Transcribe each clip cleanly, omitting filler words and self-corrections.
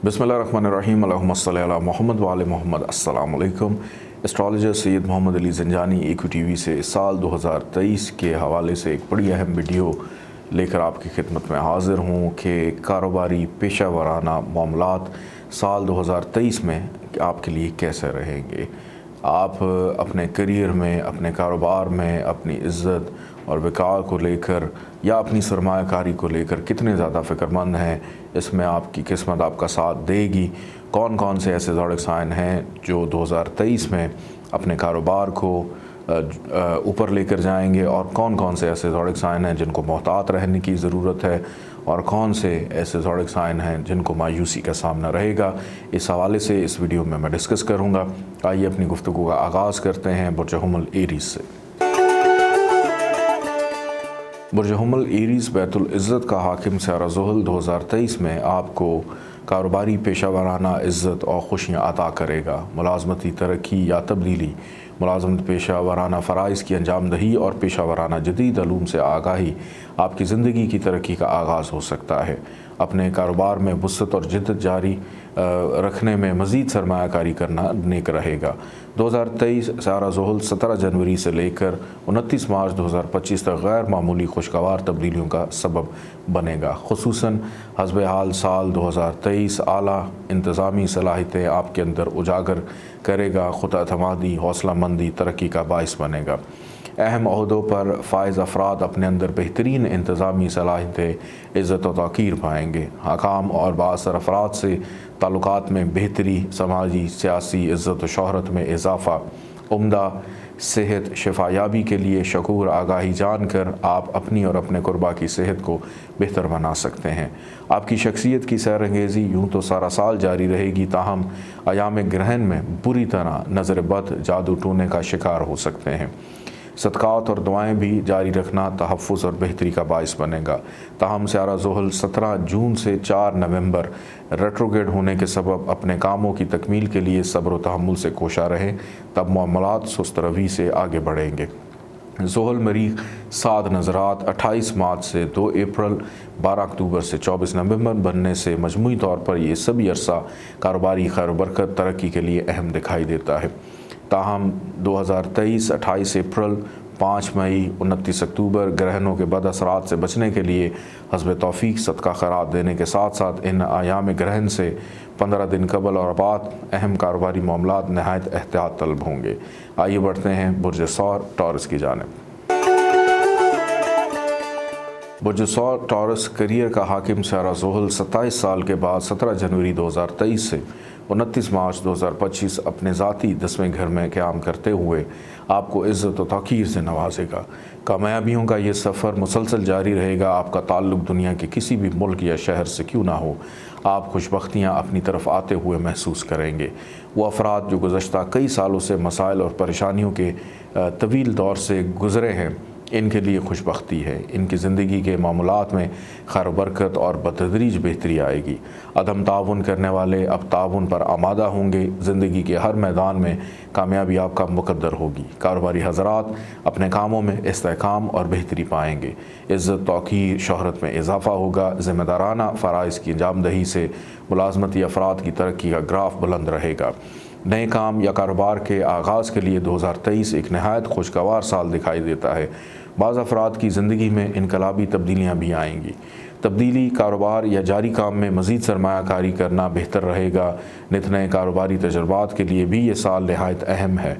बिस्मिल्लाहिर्रहमानिर्रहीम अल्लाहुम्मा सल्ली अला मोहम्मद व आले मोहम्मद। अस्सलाम वालेकुम। Astrologer Syed Mohammad Ali Zanjani EQ TV से साल 2023 के हवाले से एक बड़ी अहम वीडियो लेकर आपकी खिदमत में हाज़िर हूँ कि कारोबारी पेशा वराना मामलात साल 2023 में आपके लिए कैसे रहेंगे। आप अपने करियर में, अपने कारोबार में, अपनी इज़्ज़त और वक़ार को लेकर या अपनी सरमायाकारी को लेकर कितने ज़्यादा फ़िक्रमंद हैं, इसमें आपकी किस्मत आपका साथ देगी। कौन कौन से ऐसे ज़ोडिक साइन हैं जो 2023 में अपने कारोबार को ऊपर लेकर जाएंगे, और कौन कौन से ऐसे ज़ोडिक साइन हैं जिनको मोहतात रहने की ज़रूरत है, और कौन से ऐसे ज़ोडिक साइन हैं जिनको मायूसी का सामना रहेगा। इस हवाले से इस वीडियो में मैं डिस्कस करूँगा। आइए अपनी गुफ्तगू का आगाज़ करते हैं बुर्ज हुम्मल एरीज़ से। बुर्ज हुम्मल एरीज़ बैतुल इज़्ज़त का हाकिम सियारा ज़ुहल 2023 में आपको कारोबारी पेशा वराना इज़्ज़त और खुशियाँ अता करेगा। मुलाज़मती तरक्की या तब्दीली, मुलाज़मत पेशा वराना फ़राइज़ की अंजाम दही और पेशा वराना जदीद अलूम से आगाही आपकी ज़िंदगी की तरक्की का आगाज़ हो सकता है। अपने कारोबार में वुसअत और जिद्दत जारी रखने में मज़ीद सरमायाकारी करना नेक रहेगा। 2023 सियारा ज़ुहल 17 जनवरी से लेकर 29 मार्च 2025 तक गैर मामूली खुशगवार तब्दीलियों का सबब बनेगा। खुसूसन हस्ब हाल साल 2023 आला इंतज़ामी सलाहियतें आपके अंदर उजागर करेगा। खुद एतमादी, हौसला मंदी तरक्की का बाइस बनेगा। अहम ओहदों पर फ़ाइज़ अफराद अपने अंदर बेहतरीन इंतज़ामी सलाहियतें, इज़्ज़त और तौक़ीर पाएंगे। हकाम और बाअसर अफराद से ताल्लुकात में बेहतरी, समाजी सियासी इज़्ज़त और शोहरत में इजाफ़ा, उम्दा सेहत शफायाबी के लिए शकूर आगाही जानकर आप अपनी और अपने कुर्बा की सेहत को बेहतर बना सकते हैं। आपकी शख्सियत की सैरअंगेज़ी यूँ तो सारा साल जारी रहेगी, ताहम अयाम ग्रहण में बुरी तरह नज़र बद, जादू टूने का शिकार हो सकते हैं। सदक़ात और दुआएं भी जारी रखना तहफ़्फ़ुज़ और बेहतरी का बाइस बनेगा। ताहम सियारा ज़ुहल 17 जून से 4 नवंबर रेट्रोग्रेड होने के सबब अपने कामों की तकमील के लिए सब्र व तहम्मुल से कोशा रहें, तब मामलात सुस्त रवी से आगे बढ़ेंगे। ज़ुहल मरीख़ 7 नज़रात 28 मार्च से 2 अप्रैल, 12 अक्टूबर से 24 नवंबर बनने से मजमूई तौर पर ये सभी अरसा कारोबारी खैर बरकत तरक्की के लिए अहम दिखाई देता है। ताहम 2023 28 अप्रैल, 5 मई, 29 अक्टूबर ग्रहणों के बद असरात से बचने के लिए हस्ब तौफीक सदका खैरात देने के साथ साथ इन आयाम ग्रहण से 15 दिन कबल और बाद अहम कारोबारी मामलात नहायत एहतियात तलब होंगे। आइए बढ़ते हैं बुर्ज सौर टॉरस की जानिब। बुर्ज सौर टॉरस करियर का हाकिम सियारा ज़ुहल 27 साल के बाद 17 जनवरी 2023 से 29 मार्च 2025 अपने ज़ाती 10वें घर में क़याम करते हुए आपको इज़्ज़त व तौक़ीर से नवाजेगा। कामयाबियों का ये सफ़र मुसलसल जारी रहेगा। आपका ताल्लुक़ दुनिया के किसी भी मुल्क या शहर से क्यों ना हो, आप खुशबख्तियाँ अपनी तरफ आते हुए महसूस करेंगे। वो अफराद जो गुज़श्ता कई सालों से मसाइल और परेशानियों के तवील दौर से गुज़रे हैं, इनके लिए खुशबख्ती है। इनकी ज़िंदगी के मामलात में खैर बरकत और बतदरीज बेहतरी आएगी। अदम ताउन करने वाले अब ताउन पर आमादा होंगे। ज़िंदगी के हर मैदान में कामयाबी आपका मुकद्दर होगी। कारोबारी हज़रात अपने कामों में इस्तेहकाम और बेहतरी पाएंगे। इज़्ज़त, तौक़ीर, शोहरत में इजाफ़ा होगा। ज़िम्मेदाराना फ़राइज़ की अंजामदही से मुलाज़मती अफराद की तरक्की का ग्राफ बुलंद रहेगा। नए काम या कारोबार के आगाज़ के लिए 2023 एक नहायत खुशगवार साल दिखाई देता है। बाज़ अफराद की ज़िंदगी में इनकलाबी तब्दीलियाँ भी आएंगी। तब्दीली कारोबार या जारी काम में मज़ीद सरमायाकारी करना बेहतर रहेगा। नित नए कारोबारी तजर्बात के लिए भी ये साल नहायत अहम है।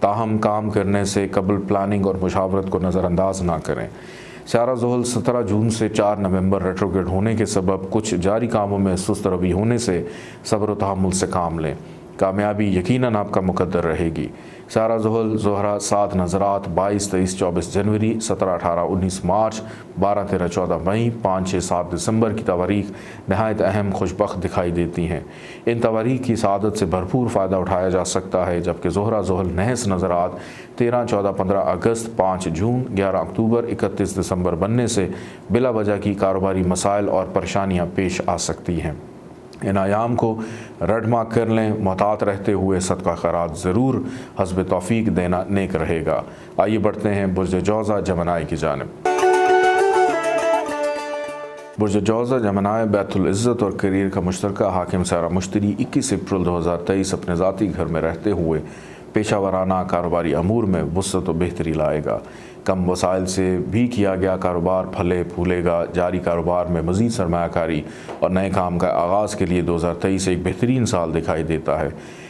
ताहम काम करने से कबल प्लानिंग और मुशावरत को नज़रअंदाज ना करें। सियारा ज़ुहल 17 जून से 4 नवंबर रेट्रोग्रेड होने के सबब कुछ जारी कामों में सुस्त रवी होने से सब्र व तहम्मुल से काम लें। कामयाबी यकीनन आपका मुकद्दर रहेगी। सियारा ज़ुहल ज़ोहरा 7 नज़रात 22, 23, 24 जनवरी, 17, 18, 19 मार्च, 12, 13, 14 मई, 5, 6, 7 दिसंबर की तवारीख़ नहायत अहम खुशबख्त दिखाई देती हैं। इन तवारीख़ की सआदत से भरपूर फ़ायदा उठाया जा सकता है। जबकि ज़ोहरा ज़ुहल नहस नज़रात 13, 14, 15 अगस्त, 5 जून, 11 अक्टूबर, 31 दिसंबर बनने से बिला वजह की कारोबारी मसाइल और परेशानियाँ पेश आ सकती हैं। इन आयाम को रडमा कर लें। मोहतात रहते हुए सदका खैरात ज़रूर हस्ब तौफीक देना नेक रहेगा। आइए बढ़ते हैं बुर्ज जौज़ा जमनाई की जानिब। برج جوزہ جمنائے بیت العزت اور کیریئر کا مشترکہ حاکم سیارہ مشتری 21 اپریل 2023 اپنے ذاتی گھر میں رہتے ہوئے پیشہ ورانہ کاروباری امور میں وسعت و بہتری لائے گا۔ کم وسائل سے بھی کیا گیا کاروبار پھلے پھولے گا۔ جاری کاروبار میں مزید سرمایہ کاری اور نئے کام کا آغاز کے لیے 2023 ایک بہترین سال دکھائی دیتا ہے۔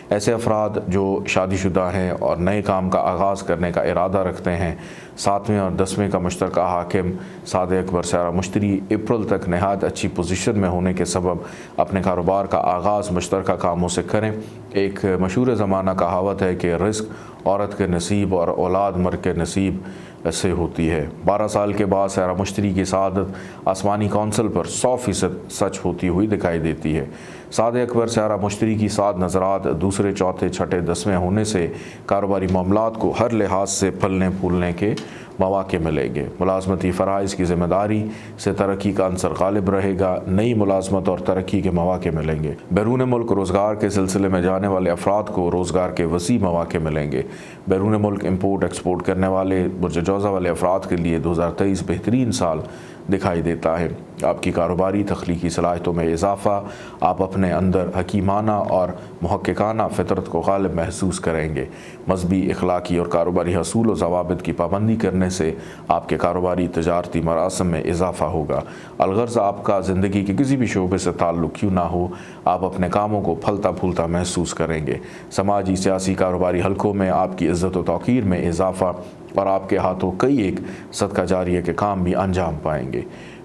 ایسے افراد جو شادی شدہ ہیں اور نئے کام کا آغاز کرنے کا ارادہ رکھتے ہیں، 7ویں اور 10ویں کا مشترکہ حاکم سعد اکبر سیارہ مشتری اپریل تک نہایت اچھی پوزیشن میں ہونے کے سبب اپنے کاروبار کا آغاز مشترکہ کاموں سے کریں۔ ایک مشہور زمانہ کہاوت ہے کہ رزق عورت کے نصیب اور اولاد مرد کے نصیب سے ہوتی ہے۔ 12 سال کے بعد سیارہ مشتری کی سعادت آسمانی کونسل پر 100% سچ ہوتی ہوئی دکھائی دیتی ہے۔ سعد اکبر سیارہ مشتری کی سعد نظرات دوسرے، چوتھے، چھٹے، 10ویں ہونے سے کاروباری معاملات کو ہر لحاظ سے پھلنے پھولنے کے مواقع ملیں گے۔ ملازمتی فرائض کی ذمہ داری سے ترقی کا عنصر غالب رہے گا۔ نئی ملازمت اور ترقی کے مواقع ملیں گے۔ بیرون ملک روزگار کے سلسلے میں جانے والے افراد کو روزگار کے وسیع مواقع ملیں گے۔ بیرون ملک امپورٹ ایکسپورٹ کرنے والے برج جوزہ والے افراد کے لیے 2023 بہترین سال دکھائی دیتا ہے۔ آپ کی کاروباری تخلیقی صلاحیتوں میں اضافہ، آپ اپنے اندر حکیمانہ اور محققانہ فطرت کو غالب محسوس کریں گے۔ مذہبی، اخلاقی اور کاروباری اصول و ضوابط کی پابندی کرنے سے آپ کے کاروباری تجارتی مراسم میں اضافہ ہوگا۔ الغرض آپ کا زندگی کے کسی بھی شعبے سے تعلق کیوں نہ ہو، آپ اپنے کاموں کو پھلتا پھولتا محسوس کریں گے۔ سماجی، سیاسی، کاروباری حلقوں میں آپ کی عزت و توقیر میں اضافہ اور آپ کے ہاتھوں کئی ایک صدقہ جاریہ کے کام بھی انجام پائیں گے۔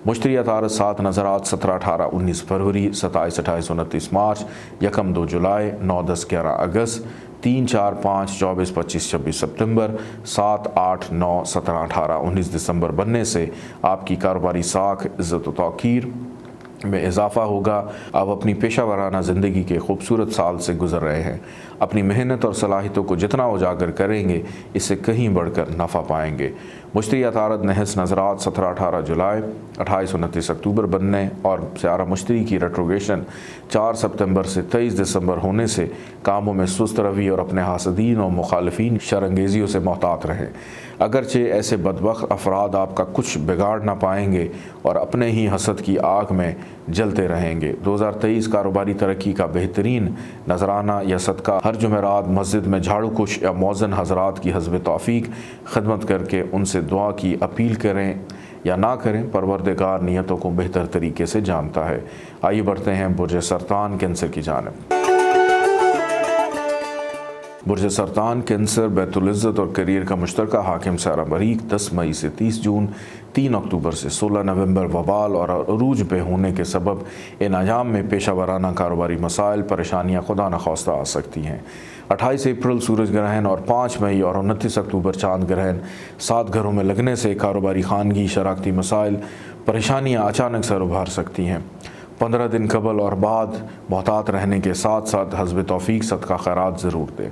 مشتری عطارد 7 نظرات 17، 18، 19 فروری، 27، 28، 29 مارچ، 1، 2 جولائی، 9، 10، 11 اگست، 3، 4، 5، 24، 25، 26 سپتمبر، 7، 8، 9، 17، 18، 19 دسمبر بننے سے آپ کی کاروباری ساکھ، عزت و توقیر میں اضافہ ہوگا۔ آپ اپنی پیشہ ورانہ زندگی کے خوبصورت سال سے گزر رہے ہیں۔ اپنی محنت اور صلاحیتوں کو جتنا اجاگر کریں گے، اس سے کہیں بڑھ کر نفع پائیں گے۔ مشتری عطارد نحس نظرات 17، 18 جولائی، 28، 29 اکتوبر بننے اور سیارہ مشتری کی ریٹروگیشن 4 ستمبر سے 23 دسمبر ہونے سے کاموں میں سست روی اور اپنے حاسدین اور مخالفین شرانگیزیوں سے محتاط رہیں۔ اگرچہ ایسے بدبخت افراد آپ کا کچھ بگاڑ نہ پائیں گے اور اپنے ہی حسد کی آگ میں جلتے رہیں گے۔ 2023 کاروباری ترقی کا بہترین نذرانہ یا صدقہ ہر جمعرات مسجد میں جھاڑو کش یا مؤذن حضرات کی حسب توفیق خدمت کر کے ان سے دعا کی اپیل کریں یا نہ کریں، پروردگار نیتوں کو بہتر طریقے سے جانتا ہے۔ آئیے بڑھتے ہیں برج سرطان کینسر کی جانب۔ برج سرطان کینسر بیت العزت اور کیریئر کا مشترکہ حاکم سیارہ مریخ 10 مئی سے 30 جون، 3 اکتوبر سے 16 نومبر وبال اور عروج پہ ہونے کے سبب ان ایام میں پیشہ ورانہ کاروباری مسائل، پریشانیاں خدا نخواستہ آ سکتی ہیں۔ 28 اپریل سورج گرہن اور 5 مئی اور 29 اکتوبر چاند گرہن 7 گھروں میں لگنے سے کاروباری خانگی شراکتی مسائل، پریشانیاں اچانک سر ابھار سکتی ہیں۔ 15 دن قبل اور بعد محتاط رہنے کے ساتھ ساتھ حسب توفیق صدقہ خیرات ضرور دیں۔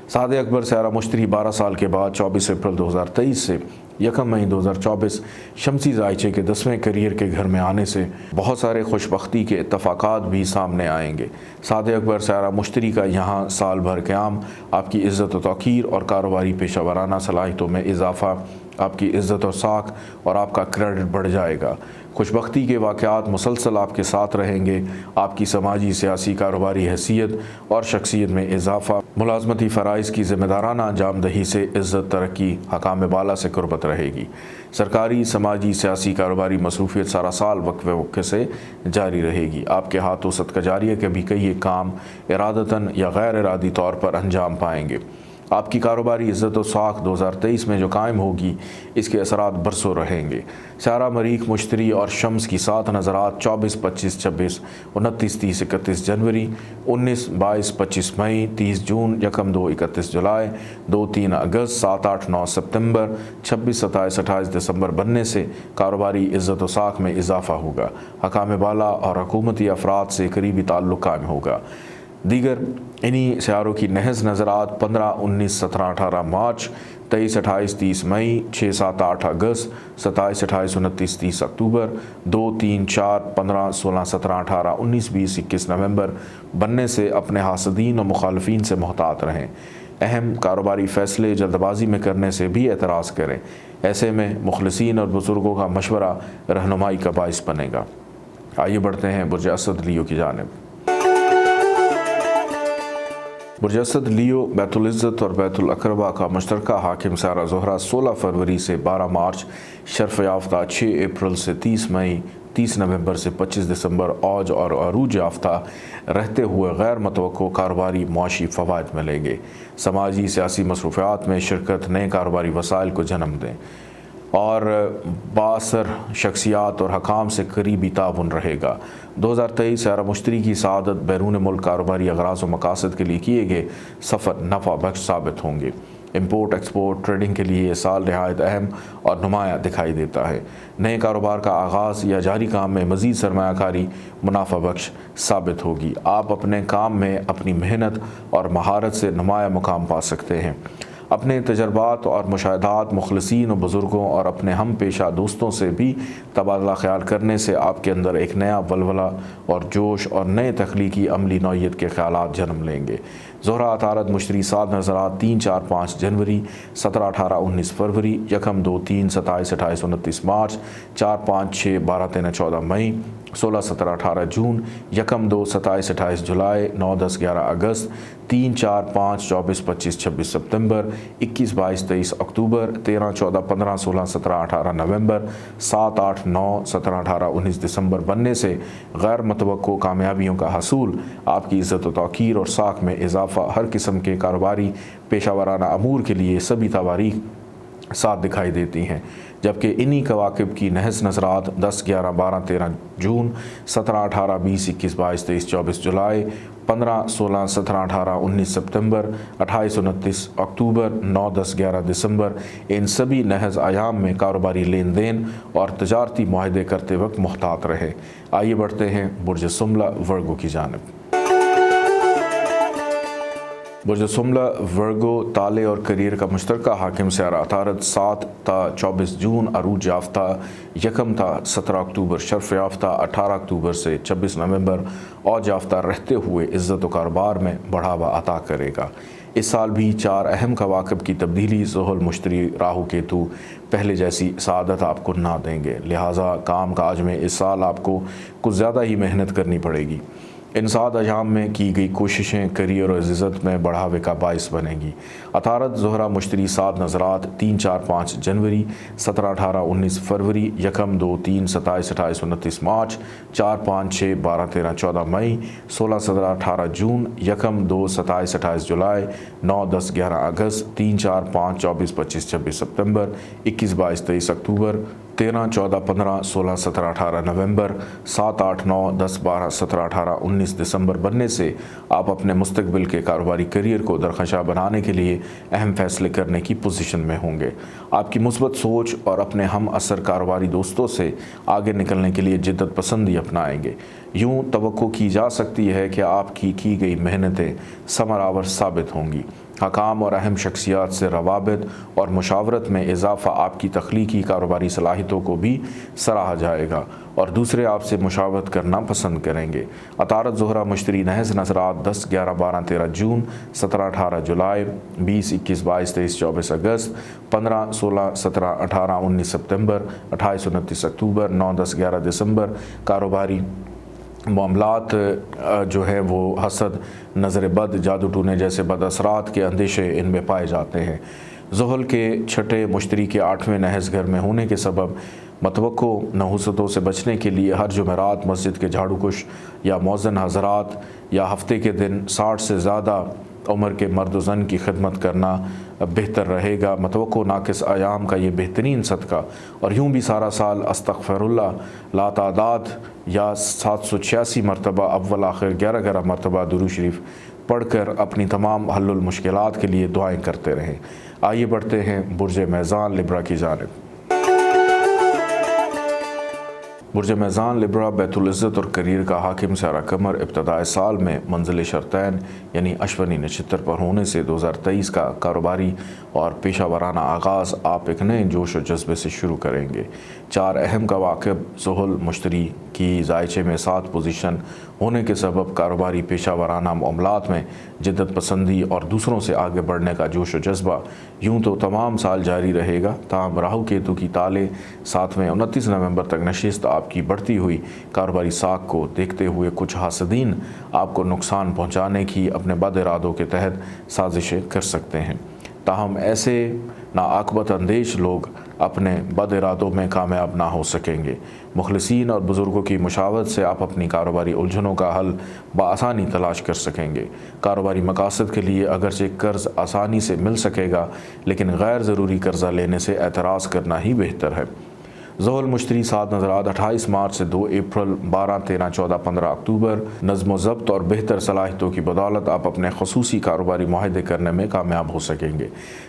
سعد اکبر سیارہ مشتری 12 سال کے بعد 24 اپریل 2023 سے 1 مئی 2024 شمسی ذائچے کے 10ویں کیریئر کے گھر میں آنے سے بہت سارے خوشبختی کے اتفاقات بھی سامنے آئیں گے۔ سعد اکبر سیارہ مشتری کا یہاں سال بھر قیام آپ کی عزت و توقیر اور کاروباری پیشہ ورانہ صلاحیتوں میں اضافہ، آپ کی عزت اور ساکھ اور آپ کا کریڈٹ بڑھ جائے گا۔ خوشبختی کے واقعات مسلسل آپ کے ساتھ رہیں گے۔ آپ کی سماجی، سیاسی، کاروباری حیثیت اور شخصیت میں اضافہ، ملازمتی فرائض کی ذمہ دارانہ انجام دہی سے عزت، ترقی، حکام بالا سے قربت رہے گی۔ سرکاری، سماجی، سیاسی، کاروباری مصروفیت سارا سال وقفے وقفے سے جاری رہے گی۔ آپ کے ہاتھوں صدقہ جاریہ کے بھی کئی ایک کام ارادتاً یا غیر ارادی طور پر انجام پائیں گے۔ آپ کی کاروباری عزت و ساکھ 2023 میں جو قائم ہوگی، اس کے اثرات برسوں رہیں گے۔ سیارہ مریخ، مشتری اور شمس کی 7 نظرات 24، 25، 26، 29، 30، 31 جنوری، 19، 22، 25 مئی، 30 جون، 1، 2، 31 جولائی، 2، 3 اگست، 7، 8، 9 ستمبر، 26، 27، 28 دسمبر بننے سے کاروباری عزت و ساکھ میں اضافہ ہوگا۔ حکام بالا اور حکومتی افراد سے قریبی تعلق قائم ہوگا۔ دیگر انہی سیاروں کی نحس نظرات 15، 19، 17، 18 مارچ، 23، 28، 30 مئی، 6، 7، 8 اگست، 27، 28، 29، 30 اکتوبر، 2، 3، 4، 15، 16، 17، 18، 19، 20، 21 نومبر بننے سے اپنے حاسدین اور مخالفین سے محتاط رہیں۔ اہم کاروباری فیصلے جلد بازی میں کرنے سے بھی اعتراض کریں۔ ایسے میں مخلصین اور بزرگوں کا مشورہ رہنمائی کا باعث بنے گا۔ आइए बढ़ते हैं बुर्ज असद लियो की जानिब। बुर्ज असद लियो बैतुल इज़्ज़त और बैतुल अक़रबा का मुश्तरका हाकिम सारा ज़ोहरा 16 फरवरी से 12 मार्च, शर्फ़ याफ्ता 6 अप्रैल से 30 मई, 30 नवंबर से 25 दिसंबर औज और अरूज याफ्ता रहते हुए गैर मतवक्को कारोबारी मुआशी फ़वाइद मिलेंगे। समाजी सियासी मसरूफ़ियात में शिरकत नए कारोबारी वसाइल को जन्म दें और बासर शख्सियात और हकाम से करीबी ताउन रहेगा। 2023 अरब मुश्तरी की सआदत बैरून मुल्क कारोबारी अगराज़ व मकासद के लिए किए गए सफ़र नफ़ा बख्श साबित होंगे। इम्पोर्ट एक्सपोर्ट ट्रेडिंग के लिए ये साल नहायत अहम और नुमाया दिखाई देता है। नए कारोबार का आगाज़ या जारी काम में मज़ीद सरमायाकारी मुनाफा बख्श साबित होगी। आप अपने काम में अपनी मेहनत और महारत से नुमाया मुकाम पा सकते हैं। अपने तजर्बात और मुशाहदात मुखलसीन और बुज़ुर्गों और अपने हम पेशा दोस्तों से भी तबादला ख्याल करने से आपके अंदर एक नया वलवला और जोश और नए तख्लीकी अमली नौयत के ख्यालात जन्म लेंगे। ज़ोहरा अतारद मुश्तरी 7 नज़रात 3, 4, 5 जनवरी, 17, 18, 19 फरवरी, 1, 2, 3, 27, 28, 29 मार्च, 4, 5, 6, 12, 13, 14 मई, 16, 17, 18 जून, 1, 2, 27, 28 जुलाई, 9, 10, 11 अगस्त, 3, 4, 5, 24, 25, 26 सितंबर, 21, 22, 23 अक्टूबर, 13, 14, 15, 16, 17, 18 नवंबर, 7, 8, 9, 17, 18, 19 दिसंबर बनने से गैर मुतवक्को कामयाबियों का हसूल, आपकी इज़्ज़त व तौक़ीर और साख में इजाफ़ा, हर किस्म के कारोबारी पेशा वराना अमूर के लिए सभी तवारीख साथ दिखाई देती हैं। जबकि इन्हीं कवाकिब की नहस नज़रात 10, 11, 12, 13 जून, 17, 18, 20, 21, 22, 23, 24 जुलाई, 15, 16, 17, 18, 19 सितंबर, 28, 29 अक्टूबर, 9, 10, 11 दिसंबर, इन सभी नहज आयाम में कारोबारी लेन देन और तजारती मुआहदे करते वक्त मुहतात रहे। आइए बढ़ते हैं बुर्ज सुमला वर्गो की जानिब। बुर्ज सुमला वर्गो ताले और करियर का मुश्तरका हाकिम सारा अतारद 7 ता 24 जून, अरूज याफ्ता 1 ता 17 अक्टूबर, शर्फ याफ्ता 18 अक्टूबर से 26 नवंबर औज याफ्ता रहते हुए इज़्ज़त व कारोबार में बढ़ावा अता करेगा। इस साल भी 4 अहम कवाकब की तब्दीली ज़ुहल मुश्तरी राहु केतु पहले जैसी सआदत आपको ना देंगे, लिहाजा काम काज में इस साल आपको कुछ ज़्यादा ही मेहनत करनी पड़ेगी। इन 7 अयाम में की गई कोशिशें करियर और इज़्ज़त में बढ़ावे का बाइस बनेंगी। अतारद ज़ोहरा मुश्तरी 7 नज़रात 3, 4, 5 जनवरी, 17, 18, 19 फरवरी, 1, 2, 3, 27, 28, 29 मार्च, 4, 5, 6, 12, 13, 14 मई, 16, 17, 18 जून, 1, 2, 27, 28 जुलाई, 9, 10, 11 अगस्त, 3, 4, 5, 24, 25, 26 सितंबर, 21, 22, 23 अक्टूबर, 13, 14, 15, 16, 17, 18 नवंबर, 7, 8, 9, 10, 12, 17, 18, 19 दिसंबर बनने से आप अपने मुस्तकबिल के कारोबारी करियर को दरख़शा बनाने के लिए अहम फैसले करने की पोजीशन में होंगे। आपकी मुस्बत सोच और अपने हम असर कारोबारी दोस्तों से आगे निकलने के लिए जिद्दत पसंदी अपनाएंगे। यूँ तवक्को की जा सकती है कि आपकी की गई मेहनतें समरावर साबित होंगी। हकाम और अहम शख्सियात से रवाबित और मुशावरत में इजाफ़ा आपकी तख्लीकी कारोबारी सलाहियतों को भी सराहा जाएगा और दूसरे आपसे मुशावरत करना पसंद करेंगे। अतारत ज़ोहरा मुश्तरी नहज नज़रात 10, 11, 12, 13 जून, 17, 18 जुलाई, 20, 21, 22, 23, 24 अगस्त, 15, 16, 17, 18, 19 सितंबर, 28, 29 अक्टूबर, 9, 10, 11 दिसंबर कारोबारी मामलात जो है वो हसद, नज़र बद, जादू टूने जैसे बदअसरात के अंदेशे इनमें पाए जाते हैं। ज़ुहल के छठे मुश्तरी के 8वें नहज घर में होने के सबब मतवक्को नहुसतों से बचने के लिए हर जुमेरात मस्जिद के झाड़ू कुश या मौज़न हज़रात या हफ्ते के दिन 60 से ज़्यादा उम्र के मर्द ज़न की खिदमत करना बेहतर रहेगा। मतवक्को नाकिस आयाम का ये बेहतरीन सदका और यूँ भी सारा साल अस्तग़फ़िरुल्लाह लातादाद या 786 मरतबा अव्वल आखिर 11 मरतबा दुरूद शरीफ पढ़कर अपनी तमाम हल्लुल मुश्किलात के लिए दुआएं करते रहें। आइए बढ़ते हैं बुर्ज मैज़ान लिब्रा की जानिब। बुर्ज मैज़ान लिब्रा बैतुल इज़्ज़त और करियर का हाकिम सारा कमर इब्तदाए साल में मंजिल शर्तैन यानी अश्वनी नक्षत्र पर होने से 2023 का कारोबारी और पेशा वराना आगाज़ आप एक नए जोश और जज्बे से शुरू करेंगे। 4 अहम कवाकिब ज़ुहल मुश्तरी की जायचे में 7 पोजीशन होने के सबब कारोबारी पेशा वाराना मामलात में जिद्दत पसंदी और दूसरों से आगे बढ़ने का जोश व जज्बा यूँ तो तमाम साल जारी रहेगा। ताहम राहु केतु की ताले 7वें 29 नवंबर तक नशिस्त आपकी बढ़ती हुई कारोबारी साख को देखते हुए कुछ हासदीन आपको नुकसान पहुँचाने की अपने बद इरादों के तहत साजिशें कर सकते हैं। ताहम ऐसे नाआक़बत अंदेश लोग अपने बद इरादों में कामयाब ना हो सकेंगे। मुखलिसीन और बुज़ुर्गों की मुशावरत से आप अपनी कारोबारी उलझनों का हल बआसानी तलाश कर सकेंगे। कारोबारी मकासद के लिए अगरचे कर्ज़ आसानी से मिल सकेगा, लेकिन गैर ज़रूरी कर्ज़ा लेने से एतराज़ करना ही बेहतर है। ज़ोहल मुश्तरी 7 नज़रात 28 मार्च से 2 अप्रैल 12, 13, 14, 15 अक्टूबर नज़्म ज़ब्त और बेहतर सलाहियतों की बदौलत आप अपने खसूसी कारोबारी मुआहदे करने में कामयाब हो सकेंगे।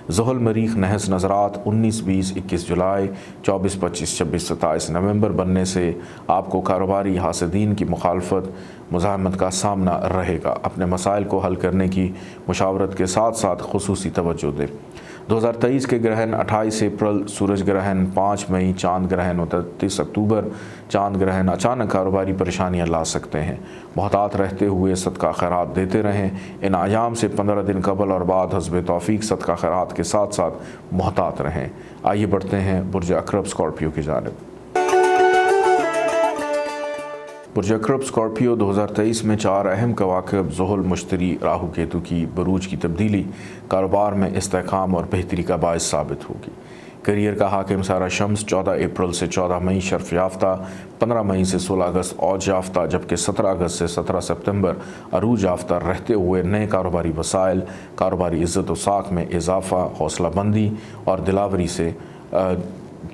ज़ोहल मरीख नहस नज़रात 19, 20, 21 जुलाई, 24, 25, 26, 27 नवंबर बनने से आपको कारोबारी हासदीन की मुखालफत मुज़ाहमत का सामना रहेगा। अपने मसाइल को हल करने की मुशावरत के साथ साथ खुसूसी तवज्जो दें। 2023 के ग्रहण 28 अप्रैल सूरज ग्रहण, 5 मई चांद ग्रहण, 29 अक्टूबर चांद ग्रहण अचानक कारोबारी परेशानियां ला सकते हैं। मोहतात रहते हुए सदका खैरात देते रहें। इन आयाम से 15 दिन कबल और बाद हस्ब तौफीक सदका खैरात के साथ साथ मोहतात रहें। आइए बढ़ते हैं बुर्ज अकरब स्कॉर्पियो की जानिब। बुर्ज अकरब स्कॉर्पियो 2023 में 4 अहम कवाकब ज़ोहल मुश्तरी राहु केतु की बरूज की तब्दीली कारोबार में इस्तेहकाम और बेहतरी का बायस साबित होगी। करियर का हाकिम सारा शम्स 14 अप्रैल से 14 मई शर्फ याफ्ता, 15 मई से 16 अगस्त औज याफ्ता, जबकि 17 अगस्त से 17 सितंबर अरूज याफ्ता रहते हुए नए कारोबारी वसाइल, कारोबारी इज़्ज़त व साख में इजाफ़ा, हौसला बंदी और दिलावरी से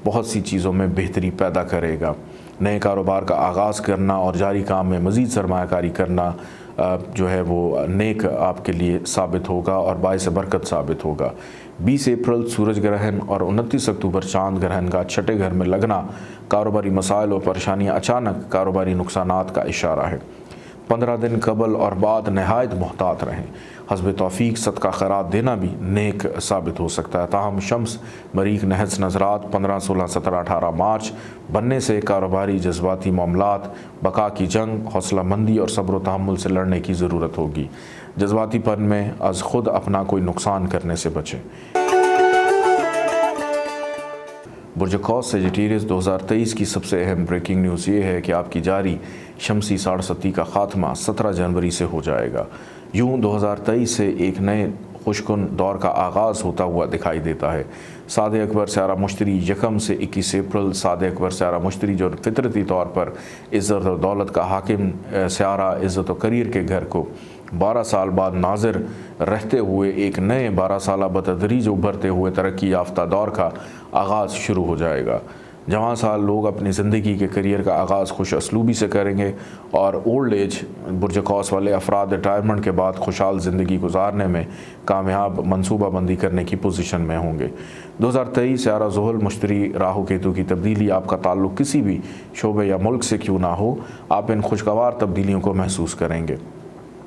बहुत सी चीज़ों में बेहतरी पैदा करेगा। नए कारोबार का आगाज़ करना और जारी काम में मज़ीद सरमायाकारी करना जो है वो नेक आपके लिए साबित होगा और बाइस बरकत साबित होगा। 20 अप्रैल सूरज ग्रहण और 29 अक्टूबर चांद ग्रहण का छठे घर में लगना कारोबारी मसाइल और परेशानियाँ अचानक कारोबारी नुकसानात का इशारा है। 15 दिन कबल और बाद नहायत मोहतात रहें। हस्ब तौफीक सदका खैरात देना भी नेक साबित हो सकता है। ताहम शम्स मरीख नहस नज़रात 15, 16, 17, 18 मार्च बनने से कारोबारी जज्बाती मामलात, बका की जंग, हौसला मंदी और सब्र व तहम्मुल से लड़ने की ज़रूरत होगी। जज्बातीपन में अज खुद अपना कोई नुकसान करने से बचें। बुर्ज कौस सेजिटेरियस 2023 की सबसे अहम ब्रेकिंग न्यूज़ ये है कि आपकी जारी शमसी 7.5 का ख़ात्मा 17 जनवरी से हो जाएगा। यूँ 2023 से एक नए खुशकुन दौर का आगाज़ होता हुआ दिखाई देता है। सादे अकबर स्यारा मुश्तरी 1 से 21 अप्रैल, सादे अकबर स्यारा मुश्तरी जो फितरती तौर पर इज़्ज़त और दौलत का हाकिम स्यारा इज़्ज़त और करियर के घर को 12 साल बाद नाजिर रहते हुए एक नए 12 साल बतदरीज उभरते हुए तरक्की याफ्ता दौर का आगाज़ शुरू हो जाएगा। जवान साल लोग अपनी ज़िंदगी के करियर का आगाज़ खुश असलूबी से करेंगे और ओल्ड एज बुर्ज कौस वाले अफराद रिटायरमेंट के बाद खुशहाल ज़िंदगी गुजारने में कामयाब मनसूबा बंदी करने की पोजीशन में होंगे। 2023 स्यारा ज़ोहल मुश्तरी राहु केतु की तब्दीली आपका ताल्लुक़ किसी भी शोबे या मुल्क से क्यों ना हो, आप इन खुशगवार तब्दीलियों को महसूस करेंगे।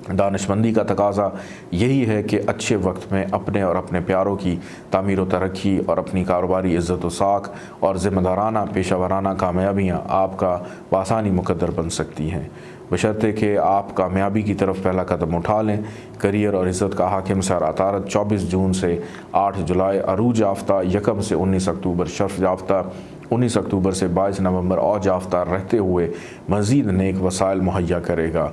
दानिशमंदी का तकाजा यही है कि अच्छे वक्त में अपने और अपने प्यारों की तामीर व तरक्की और अपनी कारोबारी इज़्ज़त व साख और ज़िम्मेदाराना पेशा वाराना कामयाबियाँ आपका बासानी मुकद्दर बन सकती हैं, बशर्ते कि आप कामयाबी की तरफ पहला कदम उठा लें। करियर और इज़्ज़त का हाकिम सारा तारत 24 जून से 8 जुलाई अरूज याफ्ता, 1 से 19 अक्टूबर शर्फ याफ्ता, 19 अक्टूबर से 22 नवंबर औज याफ्ता रहते हुए मज़ीद नेक वसाइल मुहैया करेगा।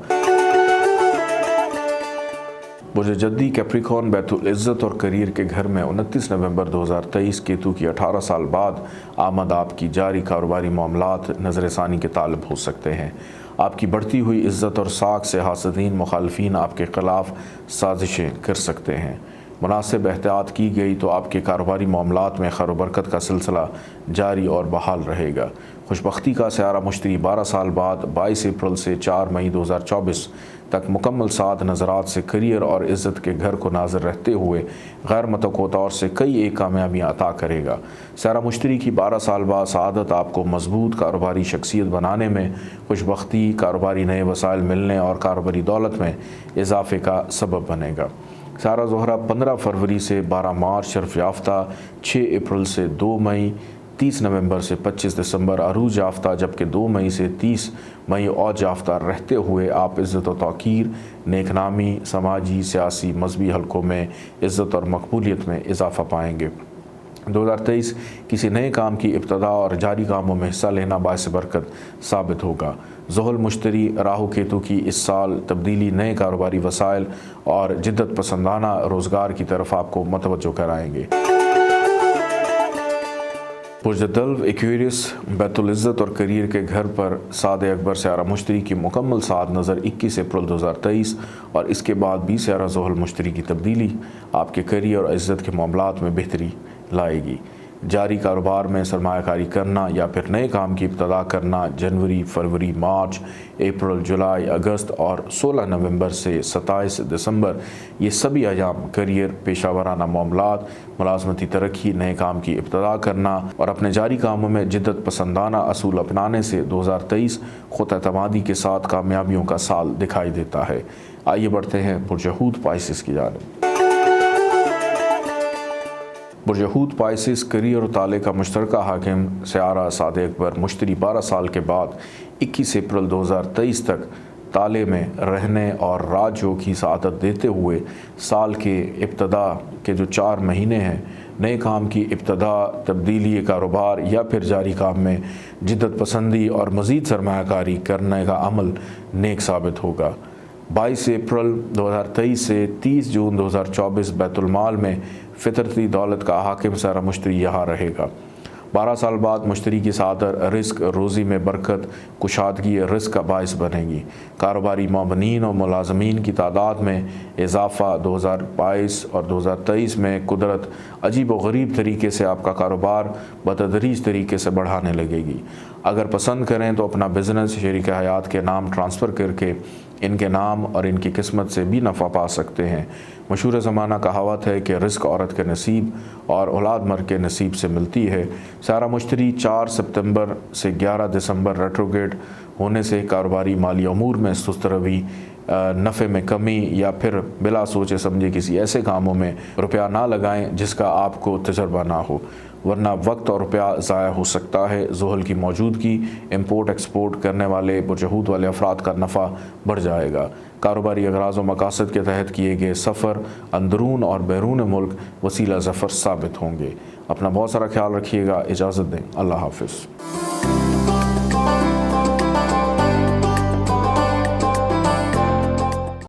बुर्ज जद्दी कैप्रिकॉर्न बैतुल इज़्ज़त और करियर के घर में 29 नवंबर 2023 केतु की 18 साल बाद आमद आपकी जारी कारोबारी मामलात नज़र सानी के तालब हो सकते हैं। आपकी बढ़ती हुई इज़्ज़त और साख से हासदीन मुखालफीन आपके ख़िलाफ़ साजिशें कर सकते हैं। मुनासिब एहतियात की गई तो आपके कारोबारी मामलात में खैर बरकत का सिलसिला जारी और बहाल रहेगा। खुशबख्ती का स्यारा मुश्तरी 12 साल बाद 22 अप्रैल से 4 मई 2024 तक मुकम्मल 7 नज़रात से करियर और इज़्ज़त के घर को नाज़र रहते हुए गैर मतवक़्क़ा तौर से कई एक कामयाबियाँ अता करेगा। स्यारा मुश्तरी की 12 साल बाद सआदत आपको मजबूत कारोबारी शख्सियत बनाने में, खुशबख्ती, कारोबारी नए वसाइल मिलने और कारोबारी दौलत में इजाफ़े का सबब बनेगा। स्यारा ज़ोहरा 15 फरवरी से 12 मार्च शर्फ याफ्ता, 6 अप्रैल से 2 मई 30 نومبر سے 25 دسمبر عروج یافتہ، جبکہ 2 مئی سے 30 مئی اوج یافتہ رہتے ہوئے آپ عزت و توقیر، نیک نامی، سماجی، سیاسی، مذہبی حلقوں میں عزت اور مقبولیت میں اضافہ پائیں گے۔ 2023 کسی نئے کام کی ابتدا اور جاری کاموں میں حصہ لینا باعث برکت ثابت ہوگا۔ زحل مشتری راہو کیتو کی اس سال تبدیلی نئے کاروباری وسائل اور جدت پسندانہ روزگار کی طرف آپ کو متوجہ کرائیں گے۔ برج دلو ایکویریس بیت العزت اور کریئر کے گھر پر سعد اکبر سیارہ مشتری کی مکمل سعد نظر 21 اپریل 2023 اور اس کے بعد 20 سیارہ زحل مشتری کی تبدیلی آپ کے کریئر اور عزت کے معاملات میں بہتری لائے گی۔ جاری کاروبار میں سرمایہ کاری کرنا یا پھر نئے کام کی ابتدا کرنا جنوری، فروری، مارچ، اپریل، جولائی، اگست اور 16 نومبر سے 27 دسمبر، یہ سبھی ایام کریئر، پیشہ ورانہ معاملات، ملازمتی ترقی، نئے کام کی ابتدا کرنا اور اپنے جاری کاموں میں جدت پسندانہ اصول اپنانے سے 2023 خود اعتمادی کے ساتھ کامیابیوں کا سال دکھائی دیتا ہے۔ آئیے بڑھتے ہیں برج حوت پائسس کی جانب۔ برج حوت پائسس کریئر اور تالے کا مشترکہ حاکم سیارہ سعد اکبر مشتری 12 سال کے بعد 21 اپریل 2023 تک تالے میں رہنے اور راج یوگ کی سعادت دیتے ہوئے سال کے ابتدا کے جو 4 مہینے ہیں، نئے کام کی ابتدا، تبدیلی کاروبار یا پھر جاری کام میں جدت پسندی اور مزید سرمایہ کاری کرنے کا عمل نیک ثابت ہوگا۔ 22 اپریل 2023 سے 30 جون 2024 بیت المال میں فطرتی دولت کا حاکم سیارہ مشتری یہاں رہے گا۔ 12 سال بعد مشتری کی سعادت رزق روزی میں برکت، کشادگی رزق کا باعث بنے گی۔ کاروباری معاونین اور ملازمین کی تعداد میں اضافہ 2022 اور 2023 میں قدرت عجیب و غریب طریقے سے آپ کا کاروبار بتدریج طریقے سے بڑھانے لگے گی۔ اگر پسند کریں تو اپنا بزنس شریک حیات کے نام ٹرانسفر کر کے ان کے نام اور ان کی قسمت سے بھی نفع پا سکتے ہیں۔ مشہور زمانہ کہاوت ہے کہ رزق عورت کے نصیب اور اولاد مرد کے نصیب سے ملتی ہے۔ سیارہ مشتری 4 ستمبر سے 11 دسمبر ریٹروگریڈ ہونے سے کاروباری مالی امور میں سست روی، نفع میں کمی یا پھر بلا سوچے سمجھے کسی ایسے کاموں میں روپیہ نہ لگائیں جس کا آپ کو تجربہ نہ ہو، ورنہ وقت اور روپیہ ضائع ہو سکتا ہے۔ زحل کی موجودگی امپورٹ ایکسپورٹ کرنے والے برج حوت والے افراد کا نفع بڑھ جائے گا۔ کاروباری اغراض و مقاصد کے تحت کیے گئے سفر اندرون اور بیرون ملک وسیلہ ظفر ثابت ہوں گے۔ اپنا بہت سارا خیال رکھیے گا۔ اجازت دیں۔ اللہ حافظ۔